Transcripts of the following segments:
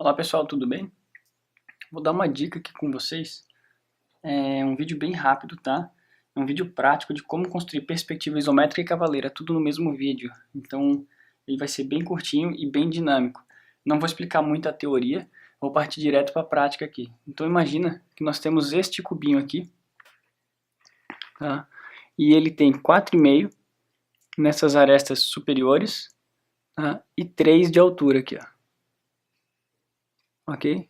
Olá pessoal, tudo bem? Vou dar uma dica aqui com vocês. É um vídeo bem rápido, tá? É um vídeo prático de como construir perspectiva isométrica e cavaleira, tudo no mesmo vídeo. Então ele vai ser bem curtinho e bem dinâmico. Não vou explicar muito a teoria, vou partir direto para a prática aqui. Então imagina que nós temos este cubinho aqui, tá? E ele tem 4,5 nessas arestas superiores, tá? E 3 de altura aqui, ó. Ok?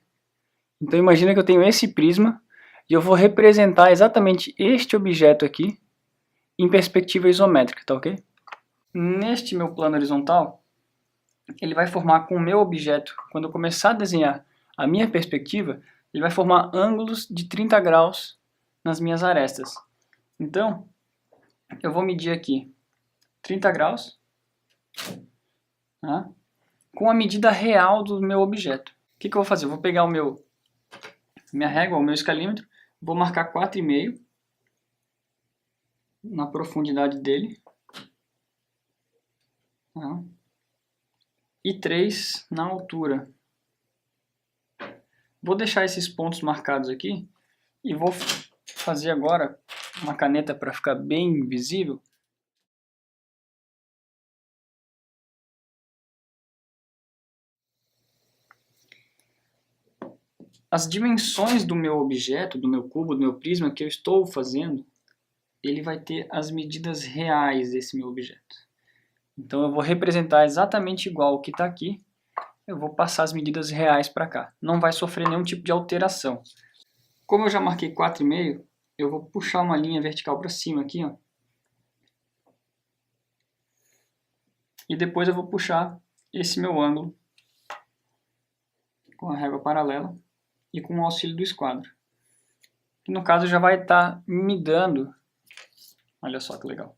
Então imagina que eu tenho esse prisma e eu vou representar exatamente este objeto aqui em perspectiva isométrica, tá ok? Neste meu plano horizontal, ele vai formar com o meu objeto, quando eu começar a desenhar a minha perspectiva, ele vai formar ângulos de 30 graus nas minhas arestas. Então, eu vou medir aqui 30 graus, tá? Com a medida real do meu objeto. O que eu vou fazer? Eu vou pegar minha régua, o meu escalímetro, vou marcar 4,5 na profundidade dele, tá? E 3 na altura. Vou deixar esses pontos marcados aqui e vou fazer agora uma caneta para ficar bem visível. As dimensões do meu objeto, do meu cubo, do meu prisma que eu estou fazendo, ele vai ter as medidas reais desse meu objeto. Então eu vou representar exatamente igual o que está aqui, eu vou passar as medidas reais para cá. Não vai sofrer nenhum tipo de alteração. Como eu já marquei 4,5, eu vou puxar uma linha vertical para cima aqui, ó. E depois eu vou puxar esse meu ângulo com a régua paralela e com o auxílio do esquadro. Que no caso já vai estar me dando, olha só que legal.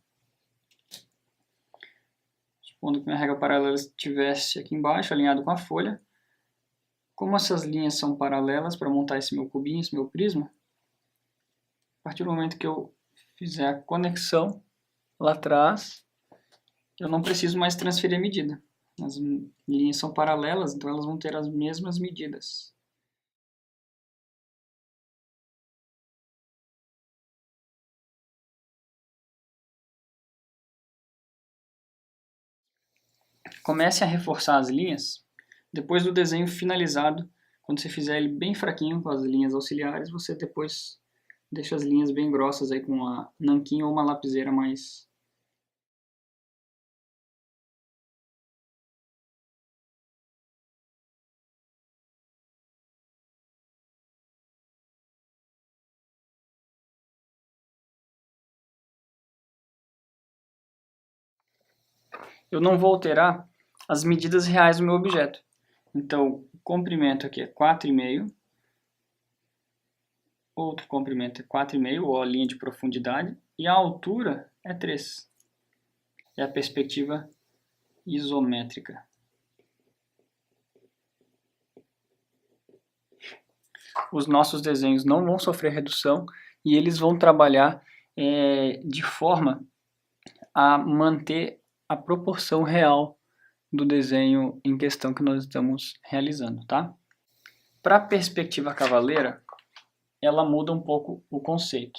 Supondo que minha régua paralela estivesse aqui embaixo, alinhado com a folha. Como essas linhas são paralelas para montar esse meu cubinho, esse meu prisma, a partir do momento que eu fizer a conexão lá atrás, eu não preciso mais transferir a medida. As linhas são paralelas, então elas vão ter as mesmas medidas. Comece a reforçar as linhas. Depois do desenho finalizado, quando você fizer ele bem fraquinho com as linhas auxiliares, você depois deixa as linhas bem grossas aí com uma nanquim ou uma lapiseira mais. Eu não vou alterar as medidas reais do meu objeto. Então, o comprimento aqui é 4,5. Outro comprimento é 4,5, ou a linha de profundidade. E a altura é 3. É a perspectiva isométrica. Os nossos desenhos não vão sofrer redução e eles vão trabalhar de forma a manter a proporção real do desenho em questão que nós estamos realizando, tá? Para a perspectiva cavaleira, ela muda um pouco o conceito.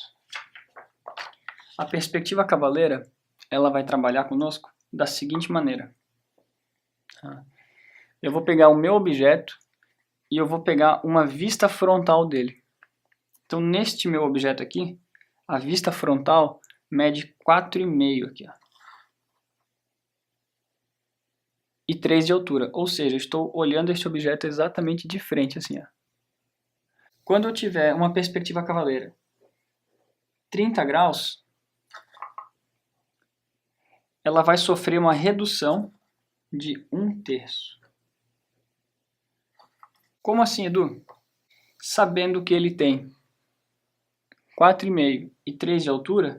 A perspectiva cavaleira, ela vai trabalhar conosco da seguinte maneira. Eu vou pegar o meu objeto e eu vou pegar uma vista frontal dele. Então, neste meu objeto aqui, a vista frontal mede 4,5 aqui, ó. E 3 de altura, ou seja, eu estou olhando este objeto exatamente de frente, assim, ó. Quando eu tiver uma perspectiva cavaleira 30 graus, ela vai sofrer uma redução de 1/3. Como assim, Edu? Sabendo que ele tem 4,5 e 3 de altura,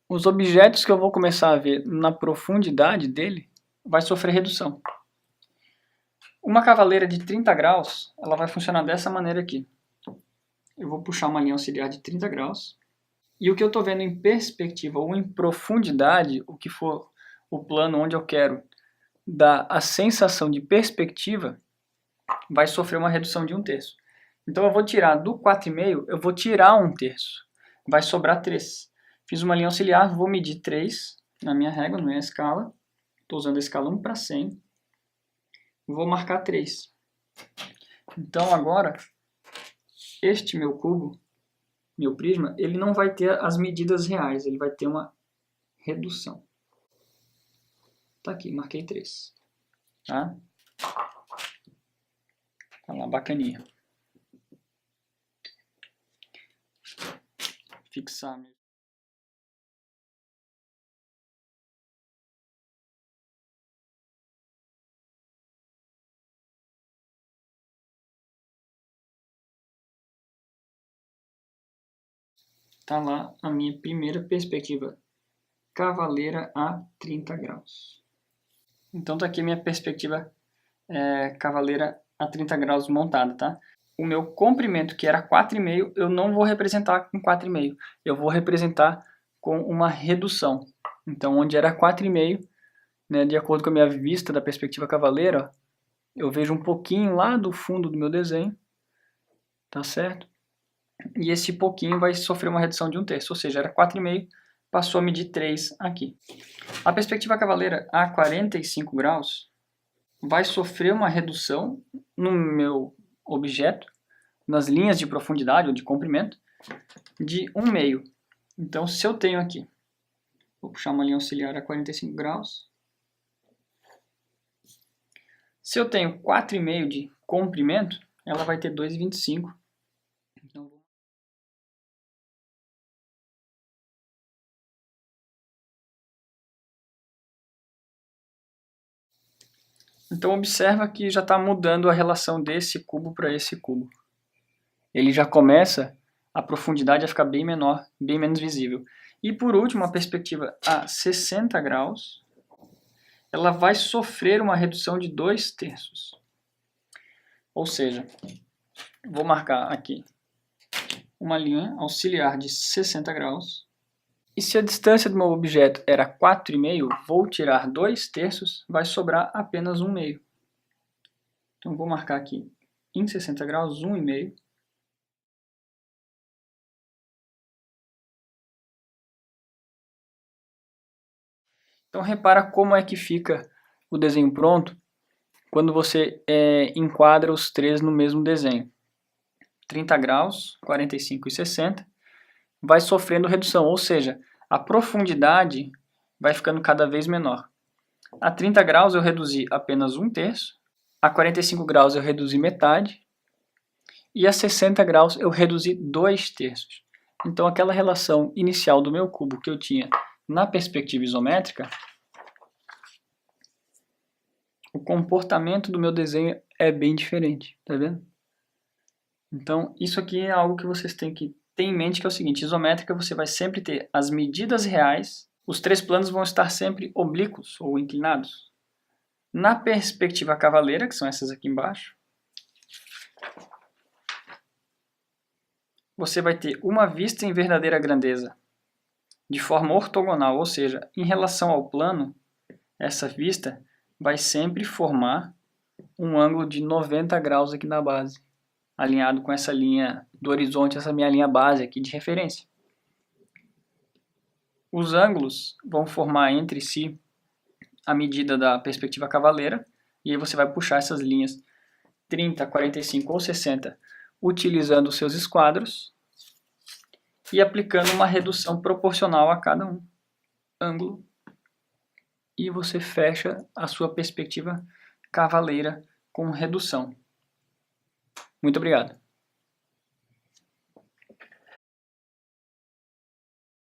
os objetos que eu vou começar a ver na profundidade dele vai sofrer redução. Uma cavaleira de 30 graus, ela vai funcionar dessa maneira aqui. Eu vou puxar uma linha auxiliar de 30 graus. E o que eu estou vendo em perspectiva ou em profundidade, o que for o plano onde eu quero dá a sensação de perspectiva, vai sofrer uma redução de 1/3. Então eu vou tirar do 4,5, eu vou tirar 1/3. Vai sobrar 3. Fiz uma linha auxiliar, vou medir 3 na minha régua, na minha escala. Estou usando a escala 1/100. Vou marcar 3. Então agora, este meu cubo, meu prisma, ele não vai ter as medidas reais, ele vai ter uma redução. Tá aqui, marquei 3. Tá? Tá lá, bacaninha. Fixar mesmo. Tá lá a minha primeira perspectiva cavaleira a 30 graus. Então tá aqui a minha perspectiva cavaleira a 30 graus montada, tá? O meu comprimento, que era 4,5, eu não vou representar com 4,5. Eu vou representar com uma redução. Então, onde era 4,5, né, de acordo com a minha vista da perspectiva cavaleira, eu vejo um pouquinho lá do fundo do meu desenho, tá certo? E esse pouquinho vai sofrer uma redução de 1/3, ou seja, era 4,5, passou a medir 3 aqui. A perspectiva cavaleira a 45 graus vai sofrer uma redução no meu objeto, nas linhas de profundidade ou de comprimento, de 1/2. Então, se eu tenho aqui, vou puxar uma linha auxiliar a 45 graus, se eu tenho 4,5 de comprimento, ela vai ter 2,25. Então observa que já está mudando a relação desse cubo para esse cubo. Ele já começa a profundidade a ficar bem menor, bem menos visível. E por último, a perspectiva a 60 graus, ela vai sofrer uma redução de 2/3. Ou seja, vou marcar aqui uma linha auxiliar de 60 graus. E se a distância do meu objeto era 4,5, vou tirar 2/3, vai sobrar apenas 1/2. Então vou marcar aqui em 60 graus 1,5. Então repara como é que fica o desenho pronto quando você enquadra os três no mesmo desenho. 30 graus, 45 e 60, vai sofrendo redução, ou seja, a profundidade vai ficando cada vez menor. A 30 graus eu reduzi apenas 1/3, a 45 graus eu reduzi metade, e a 60 graus eu reduzi 2/3. Então aquela relação inicial do meu cubo que eu tinha na perspectiva isométrica, o comportamento do meu desenho é bem diferente, tá vendo? Então isso aqui é algo que vocês têm que ter em mente, que é o seguinte: isométrica você vai sempre ter as medidas reais, os três planos vão estar sempre oblíquos ou inclinados. Na perspectiva cavaleira, que são essas aqui embaixo, você vai ter uma vista em verdadeira grandeza, de forma ortogonal, ou seja, em relação ao plano, essa vista vai sempre formar um ângulo de 90 graus aqui na base, alinhado com essa linha do horizonte, essa minha linha base aqui de referência. Os ângulos vão formar entre si a medida da perspectiva cavaleira, e aí você vai puxar essas linhas 30, 45 ou 60, utilizando os seus esquadros e aplicando uma redução proporcional a cada ângulo, e você fecha a sua perspectiva cavaleira com redução. Muito obrigado.